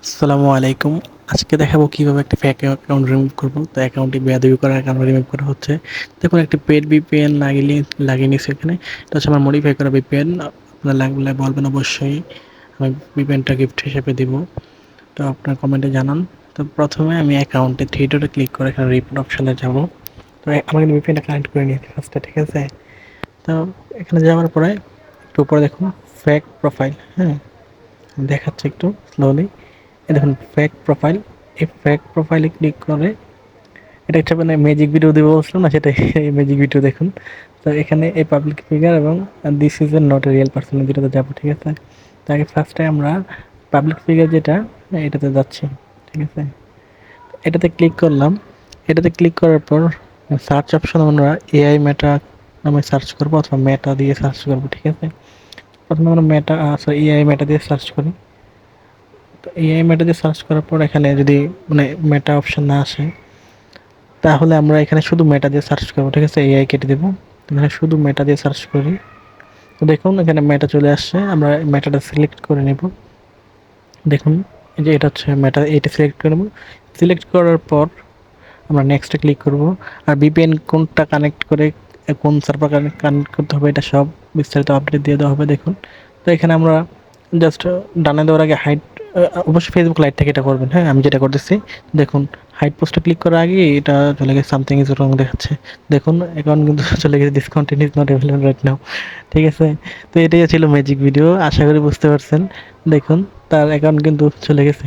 আসসালামু আলাইকুম। আজকে দেখাবো কিভাবে একটা ফেক অ্যাকাউন্ট রিমুভ করব। তো অ্যাকাউন্টটি বেয়াদবি করা অ্যাকাউন্ট রিমুভ করা হচ্ছে। দেখুন একটা পেড ভিপিএন লাগিয়ে নিয়েছি এখানে। এটা হচ্ছে আমার মডিফাই করা ভিপিএন। আপনার লাগলে বলবেন অবশ্যই। আমি ভিপিএনটা গিফট হিসেবে দিব। তো আপনার কমেন্টে জানান। তো প্রথমে আমি অ্যাকাউন্টে থ্রি ডটে ক্লিক করে এখানে রিপোর্ট অপশনে যাব। তো আমার কিন্তু ভিপিএনটা কানেক্ট করে নিয়েছি ফার্স্টে, ঠিক আছে? তো এখানে যাওয়ার পরে একটু উপরে দেখুন ফেক প্রোফাইল, হ্যাঁ? দেখাচ্ছে একটু স্লোলি। এই দেখুন ফেক প্রোফাইল। এই ফেক প্রোফাইলে ক্লিক করে এটা একটা মানে ম্যাজিক ভিডিও দেবো বলছিলাম না, সেটাই এই ম্যাজিক ভিডিও দেখুন। তো এখানে এই পাবলিক ফিগার এবং this is a not a real person দুটোতে যাবো, ঠিক আছে? তো আগে ফার্স্টে আমরা পাবলিক ফিগার যেটা এটাতে যাচ্ছি, ঠিক আছে? এটাতে ক্লিক করলাম। এটাতে ক্লিক করার পর সার্চ অপশন আমরা এআই মেটা নামে সার্চ করবো অথবা মেটা দিয়ে সার্চ করবো, ঠিক আছে? প্রথমে আমরা মেটা এআই মেটা দিয়ে সার্চ করি। তো এআই মেটা দিয়ে সার্চ করার পর এখানে যদি মানে মেটা অপশন না আসে, তাহলে আমরা এখানে শুধু মেটা দিয়ে সার্চ করবো, ঠিক আছে? এআই কেটে দেবো। এখানে শুধু মেটা দিয়ে সার্চ করি। তো দেখুন এখানে মেটা চলে আসছে, আমরা মেটাটা সিলেক্ট করে নেব। দেখুন এই যে এটা হচ্ছে মেটা, এটা সিলেক্ট করে নেব। সিলেক্ট করার পর আমরা নেক্সটে ক্লিক করব। আর ভিপিএন কোনটা কানেক্ট করে কোন সার্ভার কানেক্ট করতে হবে এটা সব বিস্তারিত আপডেট দিয়ে দেওয়া হবে, দেখুন। তো এখানে আমরা জাস্ট ডানে দেওয়ার আগে হাইট, অবশ্যই ফেসবুক লাইট থেকে এটা করবেন, হ্যাঁ? আমি যেটা করতেছি দেখুন, হাইট পোস্টে ক্লিক করার আগে এটা চলে গেছে সামথিং ইজ রং দেখাচ্ছে। দেখুন অ্যাকাউন্ট কিন্তু চলে গেছে discontinue is not available right now, ঠিক আছে? তো এটাই ছিল ম্যাজিক ভিডিও, আশা করি বুঝতে পারছেন। দেখুন তার অ্যাকাউন্ট কিন্তু চলে গেছে।